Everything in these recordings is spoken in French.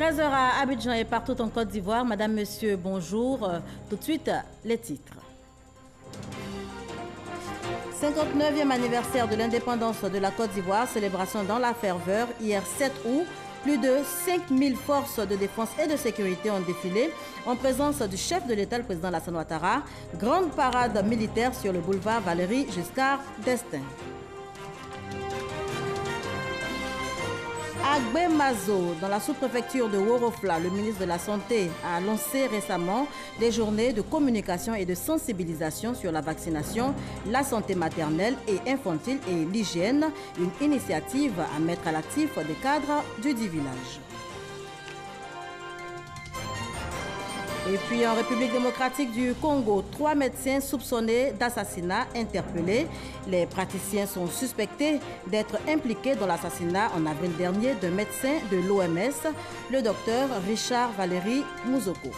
13h à Abidjan et partout en Côte d'Ivoire. Madame, Monsieur, bonjour. Tout de suite, les titres. 59e anniversaire de l'indépendance de la Côte d'Ivoire, célébration dans la ferveur. Hier 7 août, plus de 5000 forces de défense et de sécurité ont défilé en présence du chef de l'État, le président Alassane Ouattara. Grande parade militaire sur le boulevard Valéry Giscard d'Estaing. À Gbemazo, dans la sous-préfecture de Worofla, le ministre de la Santé a lancé récemment des journées de communication et de sensibilisation sur la vaccination, la santé maternelle et infantile et l'hygiène, une initiative à mettre à l'actif des cadres du dit village. Et puis en République démocratique du Congo, 3 médecins soupçonnés d'assassinat interpellés. Les praticiens sont suspectés d'être impliqués dans l'assassinat en avril dernier d'un médecin de l'OMS, le docteur Richard Valéry Mouzoko.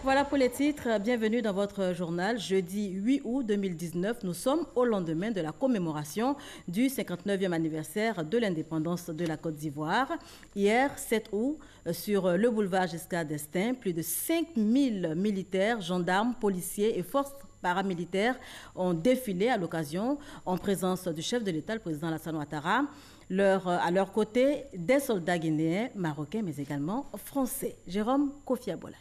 Voilà pour les titres. Bienvenue dans votre journal. Jeudi 8 août 2019, nous sommes au lendemain de la commémoration du 59e anniversaire de l'indépendance de la Côte d'Ivoire. Hier, 7 août, sur le boulevard Giscard d'Estaing, plus de 5000 militaires, gendarmes, policiers et forces paramilitaires ont défilé à l'occasion en présence du chef de l'État, le président Alassane Ouattara. À leur côté, des soldats guinéens, marocains, mais également français. Jérôme Kofiabola.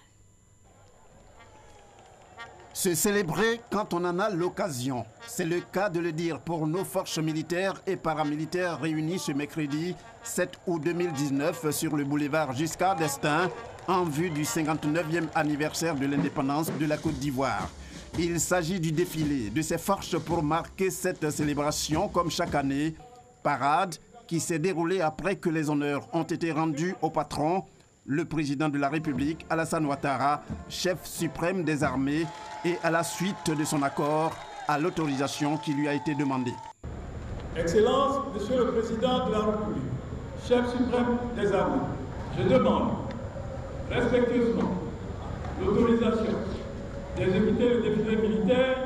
Se célébrer quand on en a l'occasion. C'est le cas de le dire pour nos forces militaires et paramilitaires réunies ce mercredi 7 août 2019 sur le boulevard Giscard d'Estaing en vue du 59e anniversaire de l'indépendance de la Côte d'Ivoire. Il s'agit du défilé de ces forces pour marquer cette célébration comme chaque année. Parade qui s'est déroulée après que les honneurs ont été rendus au patron, le président de la République, Alassane Ouattara, chef suprême des armées, et à la suite de son accord à l'autorisation qui lui a été demandée. Excellence, Monsieur le Président de la République, chef suprême des armées, je demande respectueusement l'autorisation d'exécuter le défilé militaire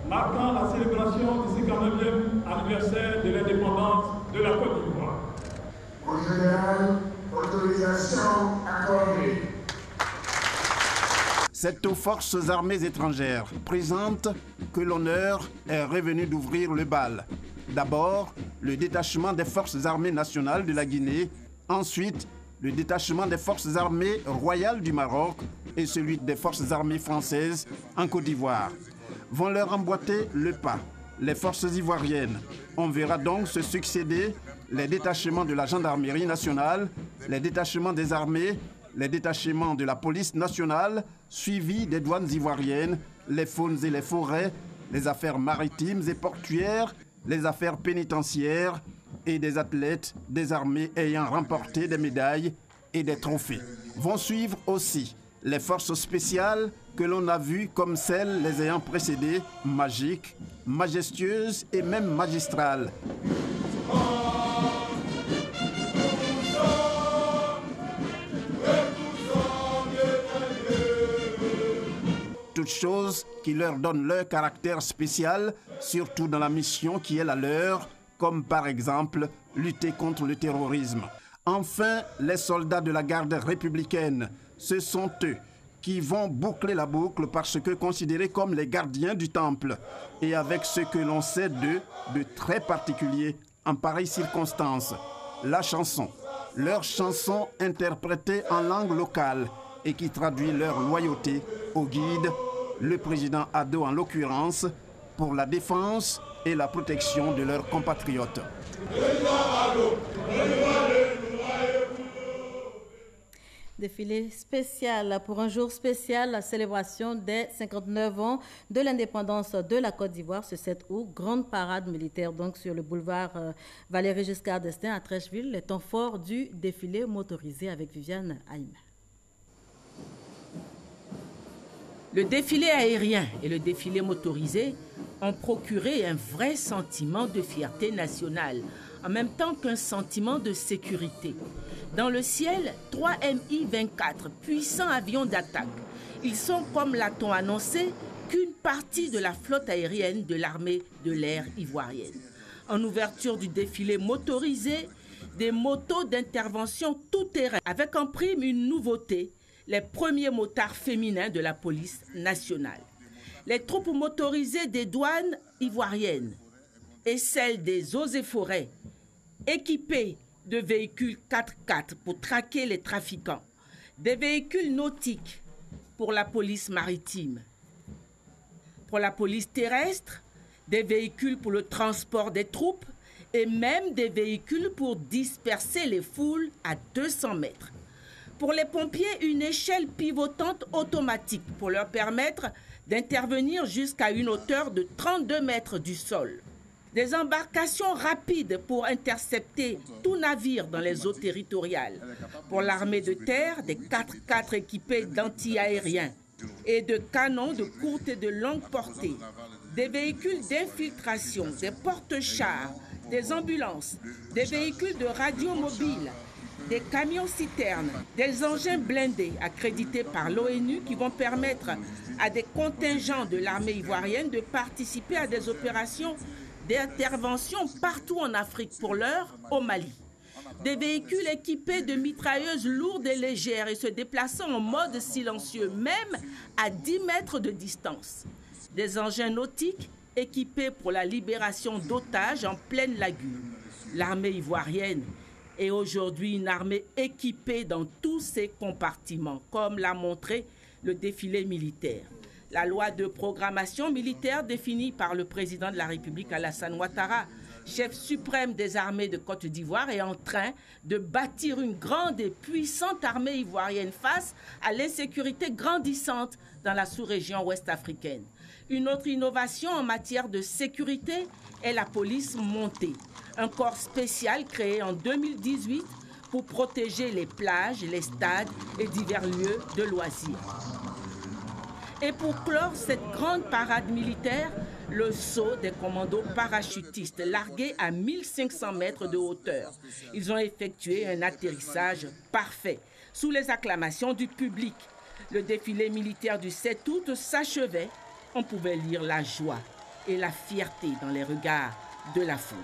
marquant la célébration du 59e anniversaire de l'indépendance de la Côte d'Ivoire. Au général, autorisation accordée. C'est aux forces armées étrangères présentes que l'honneur est revenu d'ouvrir le bal. D'abord, le détachement des forces armées nationales de la Guinée, ensuite, le détachement des forces armées royales du Maroc et celui des forces armées françaises en Côte d'Ivoire. Vont leur emboîter le pas, les forces ivoiriennes. On verra donc se succéder les détachements de la gendarmerie nationale, les détachements des armées, les détachements de la police nationale, suivis des douanes ivoiriennes, les faunes et les forêts, les affaires maritimes et portuaires, les affaires pénitentiaires et des athlètes des armées ayant remporté des médailles et des trophées. Vont suivre aussi les forces spéciales que l'on a vues comme celles les ayant précédées, magiques, majestueuses et même magistrales. Toutes choses qui leur donnent leur caractère spécial, surtout dans la mission qui est la leur, comme par exemple lutter contre le terrorisme. Enfin, les soldats de la garde républicaine, ce sont eux qui vont boucler la boucle parce que considérés comme les gardiens du temple et avec ce que l'on sait d'eux de très particulier en pareille circonstance, la chanson. Leur chanson interprétée en langue locale et qui traduit leur loyauté au guide, le président Ado en l'occurrence, pour la défense et la protection de leurs compatriotes. Défilé spécial pour un jour spécial, la célébration des 59 ans de l'indépendance de la Côte d'Ivoire ce 7 août. Grande parade militaire donc sur le boulevard Valéry Giscard d'Estaing à Trècheville. Les temps forts du défilé motorisé avec Viviane Haïm. Le défilé aérien et le défilé motorisé ont procuré un vrai sentiment de fierté nationale, en même temps qu'un sentiment de sécurité. Dans le ciel, 3 Mi-24, puissants avions d'attaque. Ils sont, comme l'a-t-on annoncé, qu'une partie de la flotte aérienne de l'armée de l'air ivoirienne. En ouverture du défilé motorisé, des motos d'intervention tout-terrain, avec en prime une nouveauté, les premiers motards féminins de la police nationale. Les troupes motorisées des douanes ivoiriennes et celles des eaux et forêts, équipées de véhicules 4x4 pour traquer les trafiquants, des véhicules nautiques pour la police maritime, pour la police terrestre, des véhicules pour le transport des troupes et même des véhicules pour disperser les foules à 200 mètres. Pour les pompiers, une échelle pivotante automatique pour leur permettre d'intervenir jusqu'à une hauteur de 32 mètres du sol. Des embarcations rapides pour intercepter tout navire dans les eaux territoriales. Pour l'armée de terre, des 4x4 équipés d'anti-aériens et de canons de courte et de longue portée. Des véhicules d'infiltration, des porte-chars, des ambulances, des véhicules de radio mobile, des camions-citernes, des engins blindés accrédités par l'ONU qui vont permettre à des contingents de l'armée ivoirienne de participer à des opérations d'intervention partout en Afrique, pour l'heure au Mali. Des véhicules équipés de mitrailleuses lourdes et légères et se déplaçant en mode silencieux, même à 10 mètres de distance. Des engins nautiques équipés pour la libération d'otages en pleine lagune. L'armée ivoirienne est aujourd'hui une armée équipée dans tous ses compartiments, comme l'a montré le défilé militaire. La loi de programmation militaire définie par le président de la République Alassane Ouattara, chef suprême des armées de Côte d'Ivoire, est en train de bâtir une grande et puissante armée ivoirienne face à l'insécurité grandissante dans la sous-région ouest africaine. Une autre innovation en matière de sécurité est la police montée, un corps spécial créé en 2018 pour protéger les plages, les stades et divers lieux de loisirs. Et pour clore cette grande parade militaire, le saut des commandos parachutistes largués à 1500 mètres de hauteur. Ils ont effectué un atterrissage parfait, sous les acclamations du public. Le défilé militaire du 7 août s'achevait. On pouvait lire la joie et la fierté dans les regards de la foule.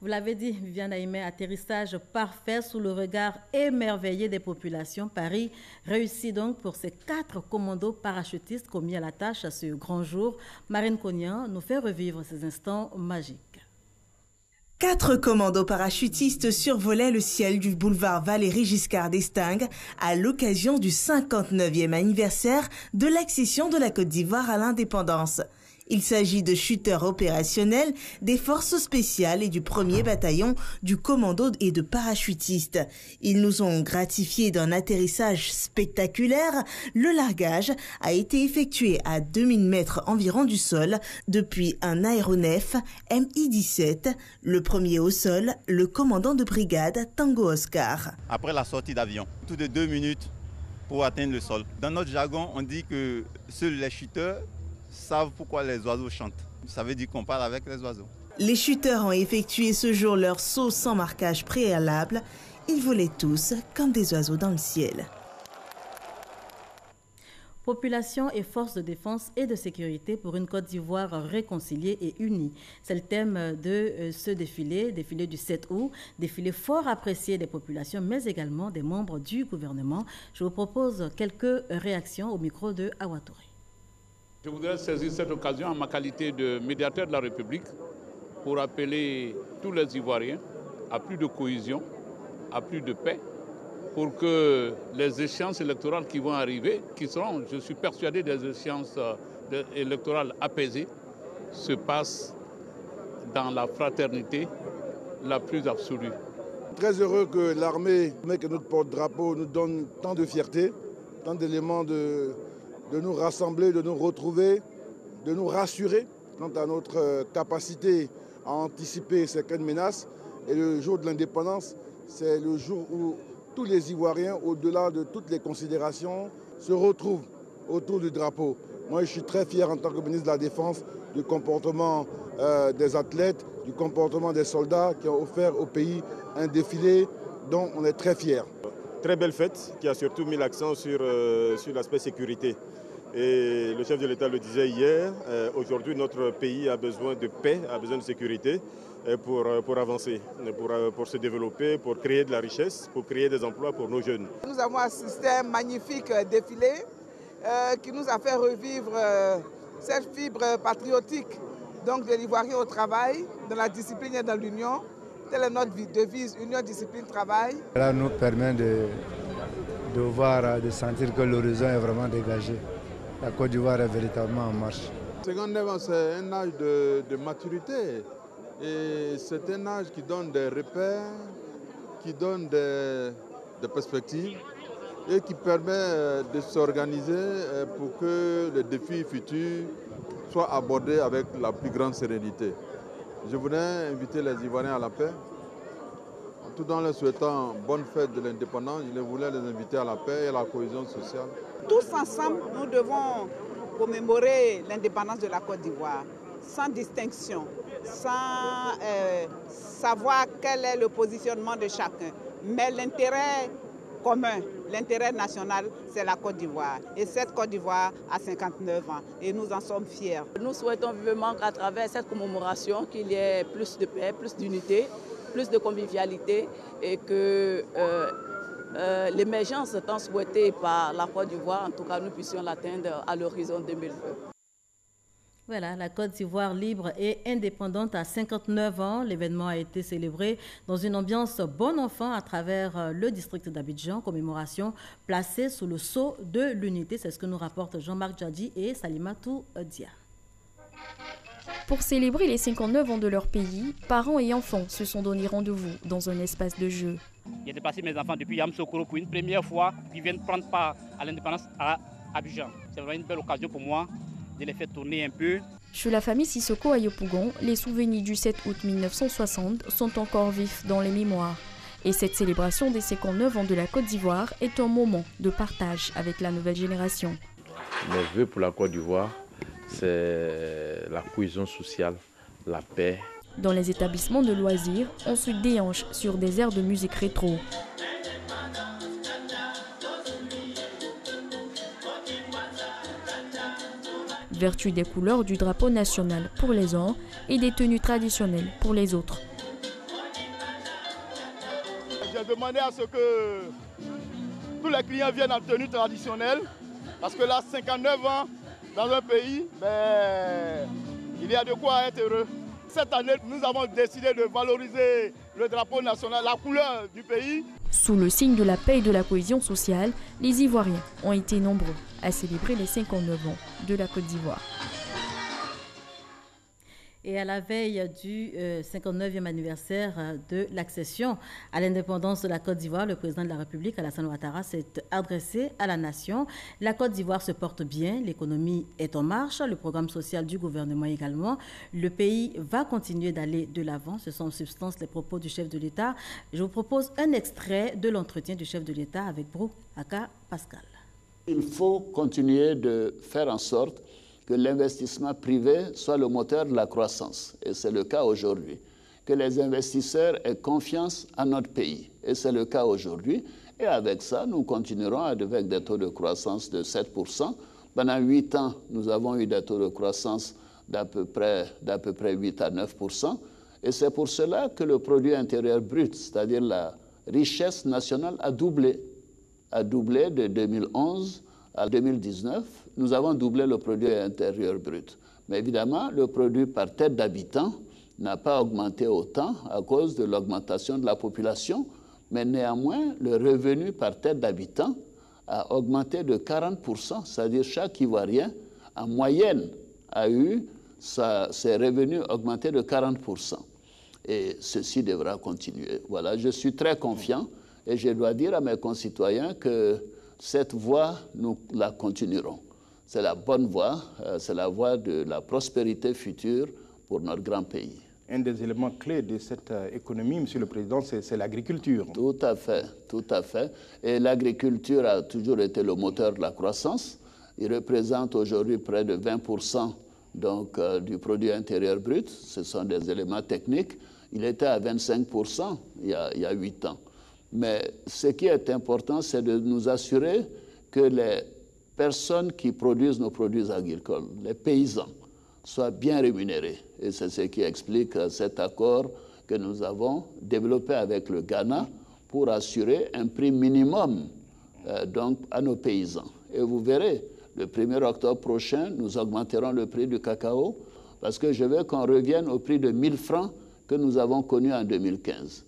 Vous l'avez dit, Viviane Aïmé, atterrissage parfait sous le regard émerveillé des populations. Paris réussit donc pour ces 4 commandos parachutistes commis à la tâche à ce grand jour. Marine Cognan nous fait revivre ces instants magiques. 4 commandos parachutistes survolaient le ciel du boulevard Valéry Giscard d'Estaing à l'occasion du 59e anniversaire de l'accession de la Côte d'Ivoire à l'indépendance. Il s'agit de shooters opérationnels des forces spéciales et du 1er bataillon du commando et de parachutistes. Ils nous ont gratifiés d'un atterrissage spectaculaire. Le largage a été effectué à 2000 mètres environ du sol depuis un aéronef Mi-17. Le premier au sol, le commandant de brigade Tango Oscar. Après la sortie d'avion, tout de 2 minutes pour atteindre le sol. Dans notre jargon, on dit que seuls les shooters savent pourquoi les oiseaux chantent. Ça veut dire qu'on parle avec les oiseaux. Les shooters ont effectué ce jour leur saut sans marquage préalable. Ils volaient tous comme des oiseaux dans le ciel. Population et forces de défense et de sécurité pour une Côte d'Ivoire réconciliée et unie. C'est le thème de ce défilé du 7 août, défilé fort apprécié des populations, mais également des membres du gouvernement. Je vous propose quelques réactions au micro de Awa Touré. Je voudrais saisir cette occasion en ma qualité de médiateur de la République pour appeler tous les Ivoiriens à plus de cohésion, à plus de paix, pour que les échéances électorales qui vont arriver, qui seront, je suis persuadé, des échéances électorales apaisées, se passent dans la fraternité la plus absolue. Très heureux que l'armée, que notre porte-drapeau, nous donne tant de fierté, tant d'éléments de nous rassembler, de nous retrouver, de nous rassurer quant à notre capacité à anticiper certaines menaces. Et le jour de l'indépendance, c'est le jour où tous les Ivoiriens, au-delà de toutes les considérations, se retrouvent autour du drapeau. Moi, je suis très fier en tant que ministre de la Défense du comportement des athlètes, du comportement des soldats qui ont offert au pays un défilé dont on est très fier. Très belle fête qui a surtout mis l'accent sur l'aspect sécurité. Et le chef de l'État le disait hier, aujourd'hui notre pays a besoin de paix, a besoin de sécurité pour avancer, pour se développer, pour créer de la richesse, pour créer des emplois pour nos jeunes. Nous avons assisté à un magnifique défilé qui nous a fait revivre cette fibre patriotique donc de l'Ivoirien au travail, dans la discipline et dans l'union. Telle est notre devise, union, discipline, travail. Cela nous permet de sentir que l'horizon est vraiment dégagé. La Côte d'Ivoire est véritablement en marche. 59 ans, c'est un âge de maturité. Et c'est un âge qui donne des repères, qui donne des perspectives et qui permet de s'organiser pour que les défis futurs soient abordés avec la plus grande sérénité. Je voudrais inviter les Ivoiriens à la paix, tout en leur souhaitant bonne fête de l'indépendance. Je voulais les inviter à la paix et à la cohésion sociale. Tous ensemble, nous devons commémorer l'indépendance de la Côte d'Ivoire, sans distinction, sans savoir quel est le positionnement de chacun. Mais l'intérêt commun, l'intérêt national, c'est la Côte d'Ivoire. Et cette Côte d'Ivoire a 59 ans et nous en sommes fiers. Nous souhaitons vivement qu'à travers cette commémoration, qu'il y ait plus de paix, plus d'unité, plus de convivialité et que l'émergence tant souhaitée par la Côte d'Ivoire, en tout cas, nous puissions l'atteindre à l'horizon 2020. Voilà, la Côte d'Ivoire libre et indépendante à 59 ans. L'événement a été célébré dans une ambiance bon enfant à travers le district d'Abidjan. Commémoration placée sous le sceau de l'unité. C'est ce que nous rapportent Jean-Marc Djadji et Salimatou Dia. Pour célébrer les 59 ans de leur pays, parents et enfants se sont donné rendez-vous dans un espace de jeu. J'ai déplacé mes enfants depuis Yamoussoukro pour une première fois. Ils viennent prendre part à l'indépendance à Abidjan. C'est vraiment une belle occasion pour moi de les faire tourner un peu. Chez la famille Sissoko à Yopougon, les souvenirs du 7 août 1960 sont encore vifs dans les mémoires. Et cette célébration des 59 ans de la Côte d'Ivoire est un moment de partage avec la nouvelle génération. Mes vœux pour la Côte d'Ivoire, c'est la cohésion sociale, la paix. Dans les établissements de loisirs, on se déhanche sur des airs de musique rétro. Vertu des couleurs du drapeau national pour les uns et des tenues traditionnelles pour les autres. J'ai demandé à ce que tous les clients viennent en tenue traditionnelle, parce que là, 59 ans dans un pays, il y a de quoi être heureux. Cette année, nous avons décidé de valoriser le drapeau national, la couleur du pays. Sous le signe de la paix et de la cohésion sociale, les Ivoiriens ont été nombreux à célébrer les 59 ans de la Côte d'Ivoire. Et à la veille du 59e anniversaire de l'accession à l'indépendance de la Côte d'Ivoire, le président de la République, Alassane Ouattara, s'est adressé à la nation. La Côte d'Ivoire se porte bien, l'économie est en marche, le programme social du gouvernement également. Le pays va continuer d'aller de l'avant. Ce sont en substance les propos du chef de l'État. Je vous propose un extrait de l'entretien du chef de l'État avec Brou Aka Pascal. Il faut continuer de faire en sorte que l'investissement privé soit le moteur de la croissance. Et c'est le cas aujourd'hui. Que les investisseurs aient confiance en notre pays. Et c'est le cas aujourd'hui. Et avec ça, nous continuerons avec des taux de croissance de 7%. Pendant 8 ans, nous avons eu des taux de croissance d'à peu près 8 à 9%. Et c'est pour cela que le produit intérieur brut, c'est-à-dire la richesse nationale, a doublé. A doublé de 2011 à 2019. Nous avons doublé le produit intérieur brut. Mais évidemment, le produit par tête d'habitant n'a pas augmenté autant à cause de l'augmentation de la population, mais néanmoins, le revenu par tête d'habitant a augmenté de 40%, c'est-à-dire chaque Ivoirien, en moyenne, a eu ses revenus augmentés de 40%. Et ceci devra continuer. Voilà, je suis très confiant et je dois dire à mes concitoyens que cette voie, nous la continuerons. C'est la bonne voie, c'est la voie de la prospérité future pour notre grand pays. Un des éléments clés de cette économie, Monsieur le Président, c'est l'agriculture. Tout à fait, tout à fait. Et l'agriculture a toujours été le moteur de la croissance. Il représente aujourd'hui près de 20% donc, du produit intérieur brut. Ce sont des éléments techniques. Il était à 25% il y a 8 ans. Mais ce qui est important, c'est de nous assurer que les personnes qui produisent nos produits agricoles, les paysans, soient bien rémunérés. Et c'est ce qui explique cet accord que nous avons développé avec le Ghana pour assurer un prix minimum donc à nos paysans. Et vous verrez, le 1er octobre prochain, nous augmenterons le prix du cacao parce que je veux qu'on revienne au prix de 1000 francs que nous avons connu en 2015.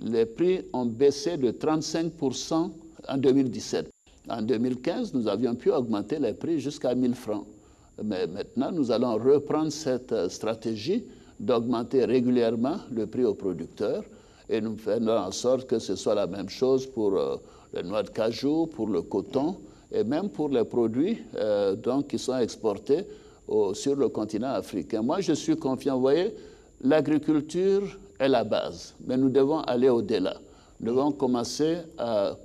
Les prix ont baissé de 35% en 2017. En 2015, nous avions pu augmenter les prix jusqu'à 1000 francs. Mais maintenant, nous allons reprendre cette stratégie d'augmenter régulièrement le prix aux producteurs et nous faisons en sorte que ce soit la même chose pour les noix de cajou, pour le coton et même pour les produits donc, qui sont exportés sur le continent africain. Moi, je suis confiant. Vous voyez, l'agriculture est la base, mais nous devons aller au-delà. Nous devons commencer à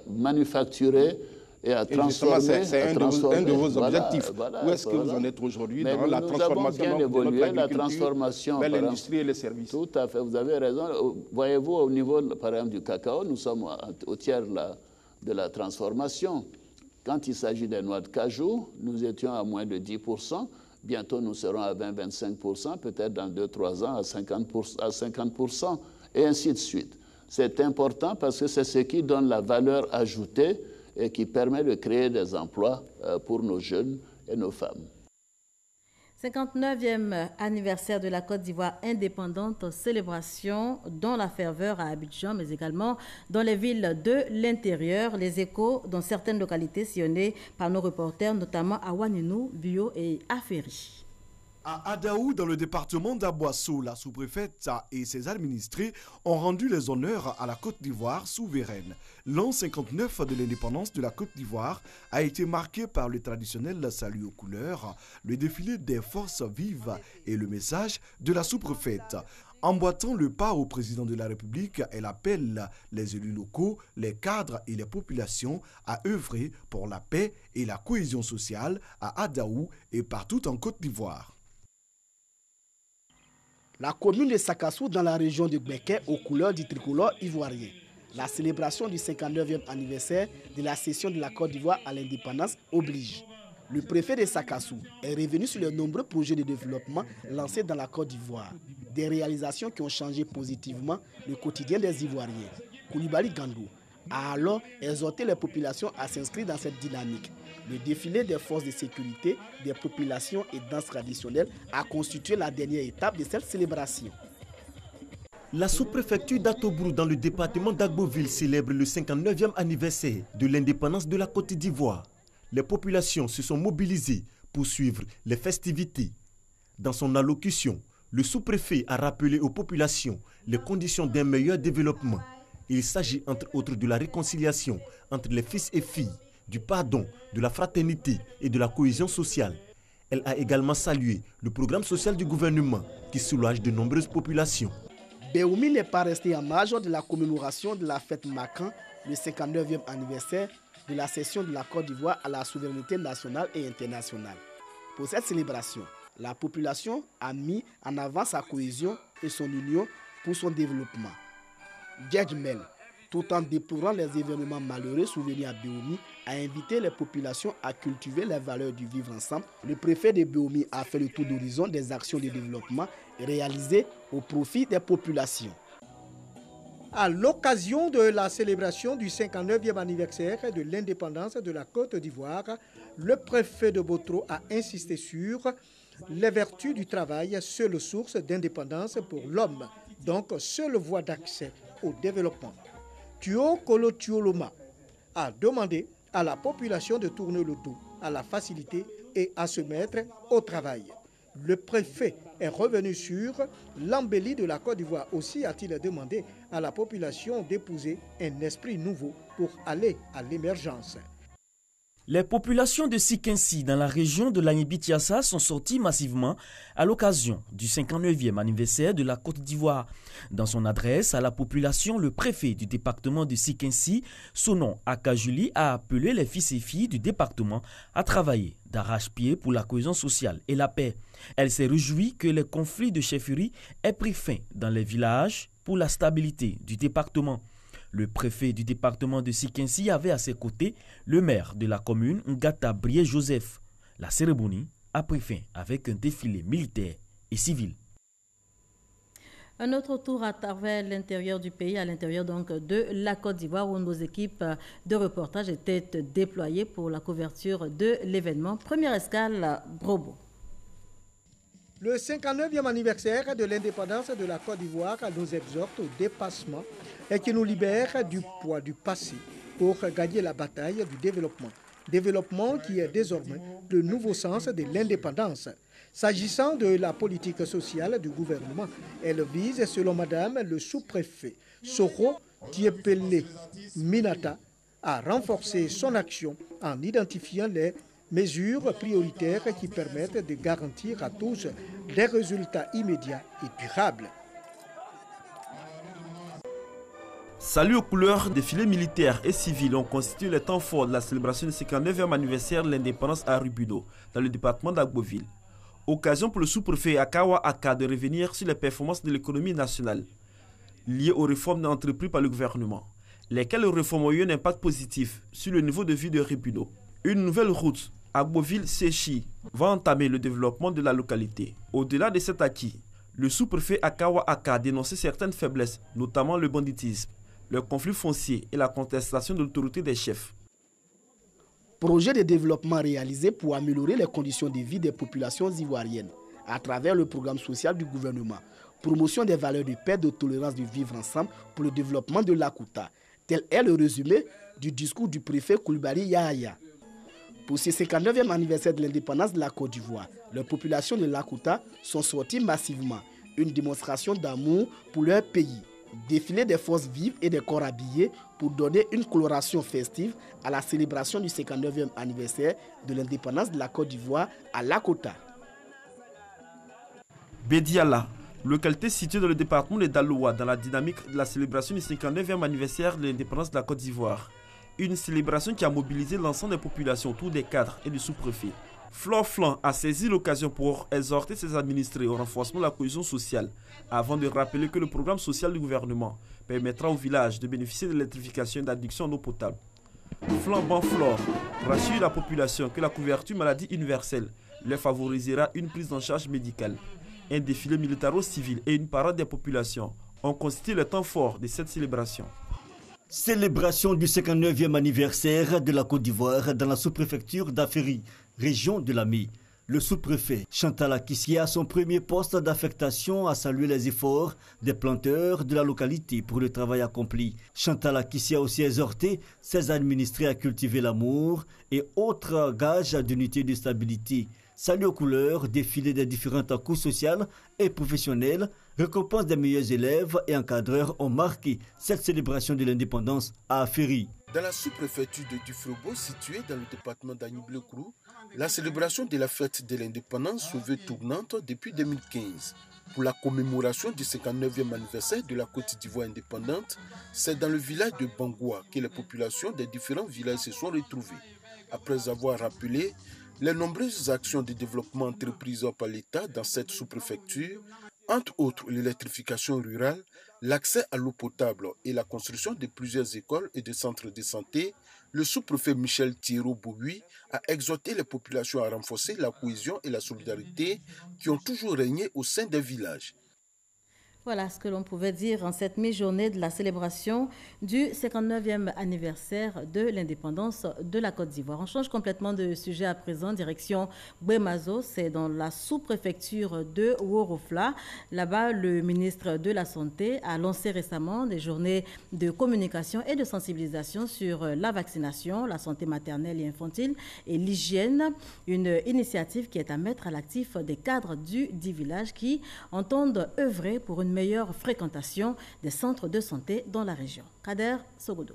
manufacturer et à transformer. C'est un de vos objectifs. Où est-ce que vous en êtes aujourd'hui dans la transformation de notre agriculture vers l'industrie et les services? Tout à fait, vous avez raison. Voyez-vous, au niveau, par exemple, du cacao, nous sommes au tiers de la transformation. Quand il s'agit des noix de cajou, nous étions à moins de 10%. Bientôt, nous serons à 20-25%, peut-être dans 2-3 ans à 50%, et ainsi de suite. C'est important parce que c'est ce qui donne la valeur ajoutée et qui permet de créer des emplois pour nos jeunes et nos femmes. 59e anniversaire de la Côte d'Ivoire indépendante, célébration dans la ferveur à Abidjan, mais également dans les villes de l'intérieur. Les échos dans certaines localités sillonnées par nos reporters, notamment à Ouaninou, Bio et Aferi. À Adaou, dans le département d'Aboissou, la sous-préfète et ses administrés ont rendu les honneurs à la Côte d'Ivoire souveraine. L'an 59 de l'indépendance de la Côte d'Ivoire a été marqué par le traditionnel salut aux couleurs, le défilé des forces vives et le message de la sous-préfète. Emboîtant le pas au président de la République, elle appelle les élus locaux, les cadres et les populations à œuvrer pour la paix et la cohésion sociale à Adaou et partout en Côte d'Ivoire. La commune de Sakassou dans la région de Gbeke aux couleurs du tricolore ivoirien. La célébration du 59e anniversaire de la cession de la Côte d'Ivoire à l'indépendance oblige. Le préfet de Sakassou est revenu sur les nombreux projets de développement lancés dans la Côte d'Ivoire. Des réalisations qui ont changé positivement le quotidien des Ivoiriens. Koulibaly Gandou a alors exhorté les populations à s'inscrire dans cette dynamique. Le défilé des forces de sécurité, des populations et danses traditionnelles a constitué la dernière étape de cette célébration. La sous-préfecture d'Atobrou dans le département d'Agboville célèbre le 59e anniversaire de l'indépendance de la Côte d'Ivoire. Les populations se sont mobilisées pour suivre les festivités. Dans son allocution, le sous-préfet a rappelé aux populations les conditions d'un meilleur développement. Il s'agit entre autres de la réconciliation entre les fils et filles, du pardon, de la fraternité et de la cohésion sociale. Elle a également salué le programme social du gouvernement qui soulage de nombreuses populations. Béoumi n'est pas resté en marge de la commémoration de la fête marquant le 59e anniversaire de la cession de la Côte d'Ivoire à la souveraineté nationale et internationale. Pour cette célébration, la population a mis en avant sa cohésion et son union pour son développement. Djedjmel, tout en déplorant les événements malheureux survenus à Béoumi, a invité les populations à cultiver les valeurs du vivre ensemble. Le préfet de Béoumi a fait le tour d'horizon des actions de développement réalisées au profit des populations. À l'occasion de la célébration du 59e anniversaire de l'indépendance de la Côte d'Ivoire, le préfet de Botro a insisté sur les vertus du travail, seule source d'indépendance pour l'homme, donc seule voie d'accès au développement. Tuo Kolo Tuoloma a demandé à la population de tourner le dos à la facilité et à se mettre au travail. Le préfet est revenu sur l'embellie de la Côte d'Ivoire. Aussi a-t-il demandé à la population d'épouser un esprit nouveau pour aller à l'émergence. Les populations de Sikensi dans la région de l'Agné-Bichiassa sont sorties massivement à l'occasion du 59e anniversaire de la Côte d'Ivoire. Dans son adresse à la population, le préfet du département de Sikensi, Sonon Akajuli, a appelé les fils et filles du département à travailler d'arrache-pied pour la cohésion sociale et la paix. Elle s'est réjouie que les conflits de chefferie aient pris fin dans les villages pour la stabilité du département. Le préfet du département de Sikensi avait à ses côtés le maire de la commune, Ngata Brié-Joseph. La cérémonie a pris fin avec un défilé militaire et civil. Un autre tour à travers l'intérieur du pays, à l'intérieur donc de la Côte d'Ivoire, où nos équipes de reportage étaient déployées pour la couverture de l'événement. Première escale, Brobo. Le 59e anniversaire de l'indépendance de la Côte d'Ivoire nous exhorte au dépassement et qui nous libère du poids du passé pour gagner la bataille du développement. Développement qui est désormais le nouveau sens de l'indépendance. S'agissant de la politique sociale du gouvernement, elle vise, selon Madame le sous-préfet Soro Diepele Minata, à renforcer son action en identifiant les mesures prioritaires qui permettent de garantir à tous des résultats immédiats et durables. Salut aux couleurs, défilés militaires et civils ont constitué le temps fort de la célébration du 59e anniversaire de l'indépendance à Rubido, dans le département d'Agboville. Occasion pour le sous-préfet Akawa Aka de revenir sur les performances de l'économie nationale liées aux réformes entreprises par le gouvernement, lesquelles réformes ont eu un impact positif sur le niveau de vie de Rubido. Une nouvelle route, Agboville-Séchi, va entamer le développement de la localité. Au-delà de cet acquis, le sous-préfet Akawa Aka a dénoncé certaines faiblesses, notamment le banditisme, le conflit foncier et la contestation de l'autorité des chefs. Projet de développement réalisé pour améliorer les conditions de vie des populations ivoiriennes à travers le programme social du gouvernement. Promotion des valeurs de paix et de tolérance du vivre ensemble pour le développement de l'Akouta. Tel est le résumé du discours du préfet Koulibaly Yahya. Pour ce 59e anniversaire de l'indépendance de la Côte d'Ivoire, les populations de l'Akouta sont sorties massivement. Une démonstration d'amour pour leur pays. Défilé des forces vives et des corps habillés pour donner une coloration festive à la célébration du 59e anniversaire de l'indépendance de la Côte d'Ivoire à Lakota. Bediala, localité située dans le département de Daloa, dans la dynamique de la célébration du 59e anniversaire de l'indépendance de la Côte d'Ivoire. Une célébration qui a mobilisé l'ensemble des populations autour des cadres et du sous-préfet. Flore Flan a saisi l'occasion pour exhorter ses administrés au renforcement de la cohésion sociale, avant de rappeler que le programme social du gouvernement permettra au village de bénéficier de l'électrification et d'adduction en eau potable. Flambant Flore rassure la population que la couverture maladie universelle leur favorisera une prise en charge médicale. Un défilé militaro-civil et une parade des populations ont constitué le temps fort de cette célébration. Célébration du 59e anniversaire de la Côte d'Ivoire dans la sous-préfecture d'Aféry, région de l'Ami. Le sous-préfet Chantal Akissia, à son premier poste d'affectation, a salué les efforts des planteurs de la localité pour le travail accompli. Chantal Akissia a aussi exhorté ses administrés à cultiver l'amour et autres gages d'unité et de stabilité. Salut aux couleurs, défilé des différentes couches sociales et professionnelles, récompense des meilleurs élèves et encadreurs ont marqué cette célébration de l'indépendance à Aféry. Dans la sous-préfecture de Dufrobo, située dans le département d'Agny-Bleu-Crou, la célébration de la fête de l'indépendance se veut tournante depuis 2015. Pour la commémoration du 59e anniversaire de la Côte d'Ivoire indépendante, c'est dans le village de Bangoua que les populations des différents villages se sont retrouvées. Après avoir rappelé les nombreuses actions de développement entreprises par l'État dans cette sous-préfecture, entre autres l'électrification rurale, l'accès à l'eau potable et la construction de plusieurs écoles et de centres de santé, le sous-préfet Michel Thierry-Boui a exhorté les populations à renforcer la cohésion et la solidarité qui ont toujours régné au sein des villages. Voilà ce que l'on pouvait dire en cette mi-journée de la célébration du 59e anniversaire de l'indépendance de la Côte d'Ivoire. On change complètement de sujet à présent, direction Bouemazo, c'est dans la sous-préfecture de Worofla. Là-bas, le ministre de la Santé a lancé récemment des journées de communication et de sensibilisation sur la vaccination, la santé maternelle et infantile et l'hygiène. Une initiative qui est à mettre à l'actif des cadres du dit village qui entendent œuvrer pour une meilleure fréquentation des centres de santé dans la région. Kader Sogodo.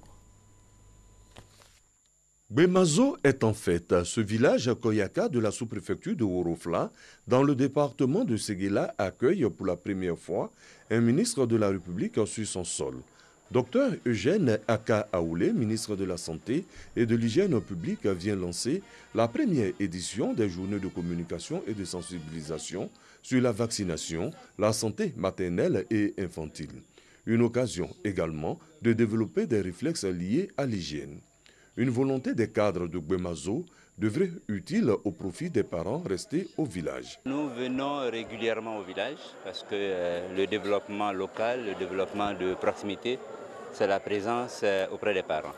Bouemazo est en fait ce village Koyaka de la sous-préfecture de Worofla, dans le département de Séguéla, accueille pour la première fois un ministre de la République sur son sol. Dr Eugène Aka Aoulé, ministre de la Santé et de l'Hygiène publique, vient lancer la première édition des journées de communication et de sensibilisation sur la vaccination, la santé maternelle et infantile. Une occasion également de développer des réflexes liés à l'hygiène. Une volonté des cadres de Gbemazo devrait être utile au profit des parents restés au village. Nous venons régulièrement au village parce que le développement local, le développement de proximité, c'est la présence auprès des parents.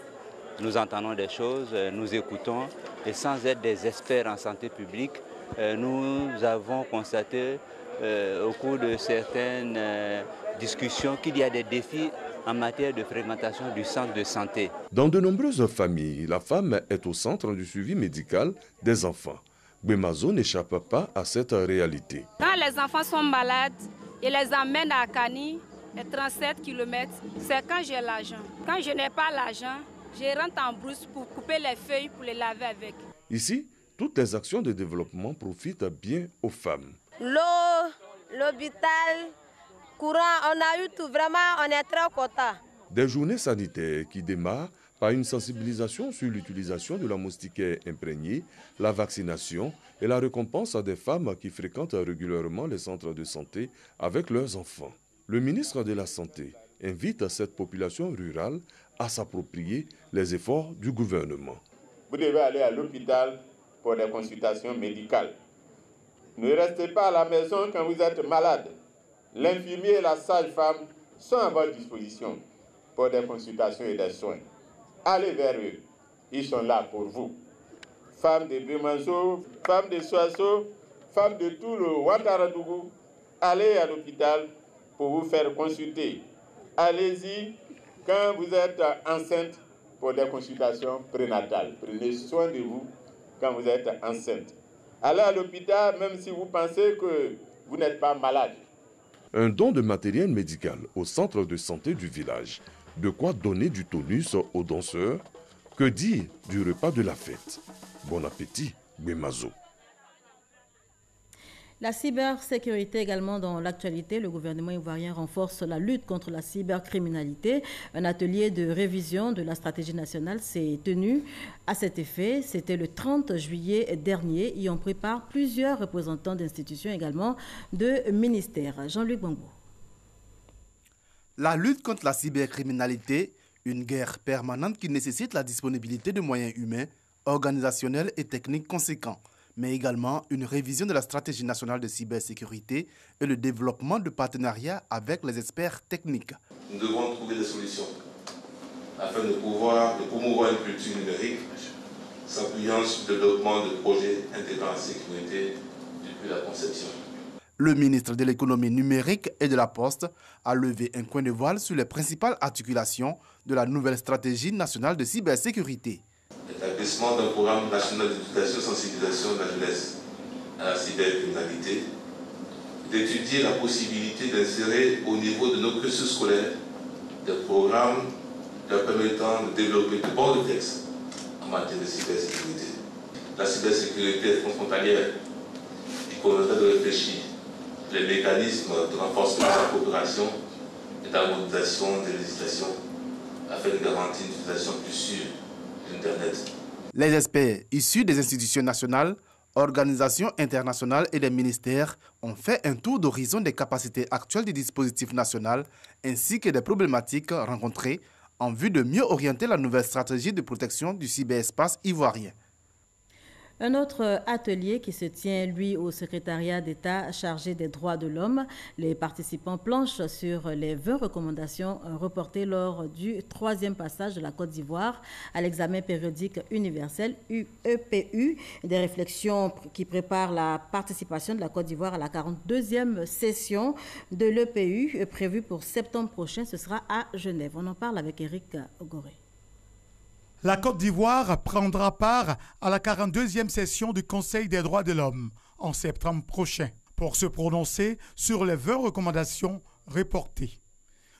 Nous entendons des choses, nous écoutons et sans être des experts en santé publique, nous avons constaté au cours de certaines discussions qu'il y a des défis en matière de fréquentation du centre de santé. Dans de nombreuses familles, la femme est au centre du suivi médical des enfants. Gbemazo n'échappe pas à cette réalité. Quand les enfants sont malades, ils les emmènent à Kani, les 37 km, c'est quand j'ai l'argent. Quand je n'ai pas l'argent, je rentre en brousse pour couper les feuilles pour les laver avec. Ici, toutes les actions de développement profitent bien aux femmes. L'eau, l'hôpital, courant, on a eu tout, vraiment, on est très contents. Des journées sanitaires qui démarrent par une sensibilisation sur l'utilisation de la moustiquaire imprégnée, la vaccination et la récompense à des femmes qui fréquentent régulièrement les centres de santé avec leurs enfants. Le ministre de la Santé invite cette population rurale à s'approprier les efforts du gouvernement. Vous devez aller à l'hôpital pour des consultations médicales. Ne restez pas à la maison quand vous êtes malade. L'infirmier et la sage-femme sont à votre disposition pour des consultations et des soins. Allez vers eux, ils sont là pour vous. Femmes de Gbemazo, femmes de Soasso, femmes de tout le Ouattaradougou, allez à l'hôpital pour vous faire consulter. Allez-y quand vous êtes enceinte pour des consultations prénatales. Prenez soin de vous quand vous êtes enceinte. Allez à l'hôpital même si vous pensez que vous n'êtes pas malade. Un don de matériel médical au centre de santé du village. De quoi donner du tonus aux danseurs. Que dire du repas de la fête? Bon appétit, Gbemazo. La cybersécurité également dans l'actualité. Le gouvernement ivoirien renforce la lutte contre la cybercriminalité. Un atelier de révision de la stratégie nationale s'est tenu à cet effet. C'était le 30 juillet dernier. Y ont pris part plusieurs représentants d'institutions également de ministères. Jean-Luc Bangou. La lutte contre la cybercriminalité, une guerre permanente qui nécessite la disponibilité de moyens humains, organisationnels et techniques conséquents, mais également une révision de la stratégie nationale de cybersécurité et le développement de partenariats avec les experts techniques. Nous devons trouver des solutions afin de promouvoir une culture numérique s'appuyant sur le développement de projets intégrant la sécurité depuis la conception. Le ministre de l'économie numérique et de la Poste a levé un coin de voile sur les principales articulations de la nouvelle stratégie nationale de cybersécurité. L'établissement d'un programme national d'éducation et sensibilisation de la jeunesse à la cybercriminalité, d'étudier la possibilité d'insérer au niveau de nos cursus scolaires des programmes leur permettant de développer de bons réflexes en matière de cybersécurité. La cybersécurité est transfrontalière. Il conviendrait de réfléchir les mécanismes de renforcement de la coopération et d'harmonisation des législations afin de garantir une utilisation plus sûre d'Internet. Les experts issus des institutions nationales, organisations internationales et des ministères ont fait un tour d'horizon des capacités actuelles du dispositif national ainsi que des problématiques rencontrées en vue de mieux orienter la nouvelle stratégie de protection du cyberespace ivoirien. Un autre atelier qui se tient, lui, au secrétariat d'État chargé des droits de l'homme. Les participants planchent sur les 20 recommandations reportées lors du 3e passage de la Côte d'Ivoire à l'examen périodique universel EPU. Des réflexions qui préparent la participation de la Côte d'Ivoire à la 42e session de l'EPU prévue pour septembre prochain. Ce sera à Genève. On en parle avec Éric Ogoré. La Côte d'Ivoire prendra part à la 42e session du Conseil des droits de l'homme en septembre prochain pour se prononcer sur les 20 recommandations reportées.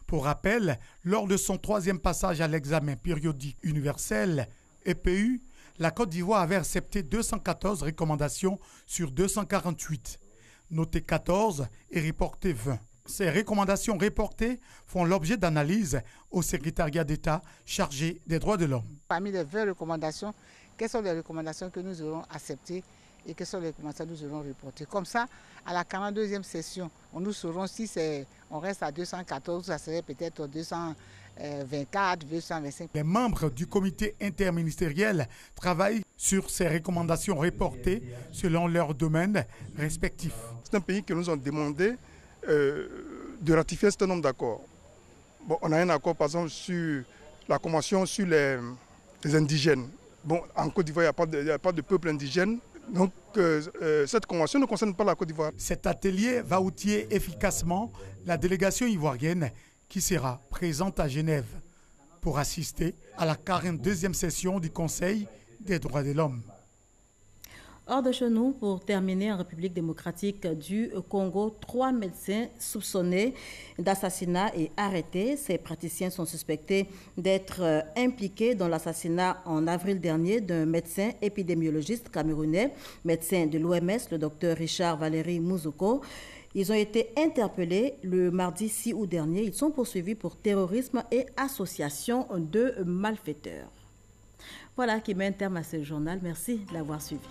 Pour rappel, lors de son 3e passage à l'examen périodique universel, EPU, la Côte d'Ivoire avait accepté 214 recommandations sur 248, noté 14 et reporté 20. Ces recommandations reportées font l'objet d'analyse au secrétariat d'État chargé des droits de l'homme. Parmi les 20 recommandations, quelles sont les recommandations que nous aurons acceptées et quelles sont les recommandations que nous aurons reportées. Comme ça, à la 42e session, nous saurons si on reste à 214, ça serait peut-être 224, 225. Les membres du comité interministériel travaillent sur ces recommandations reportées selon leurs domaines respectifs. C'est un pays qui nous a demandé de ratifier un certain nombre d'accords. Bon, on a un accord par exemple sur la convention sur les indigènes. Bon, en Côte d'Ivoire, il n'y a pas de peuple indigène. Donc, cette convention ne concerne pas la Côte d'Ivoire. Cet atelier va outiller efficacement la délégation ivoirienne qui sera présente à Genève pour assister à la 42e session du Conseil des droits de l'homme. Hors de chez nous, pour terminer, en République démocratique du Congo, 3 médecins soupçonnés d'assassinat et arrêtés. Ces praticiens sont suspectés d'être impliqués dans l'assassinat en avril dernier d'un médecin épidémiologiste camerounais, médecin de l'OMS, le docteur Richard Valéry Mouzouko. Ils ont été interpellés le mardi 6 août dernier. Ils sont poursuivis pour terrorisme et association de malfaiteurs. Voilà qui met un terme à ce journal. Merci de l'avoir suivi.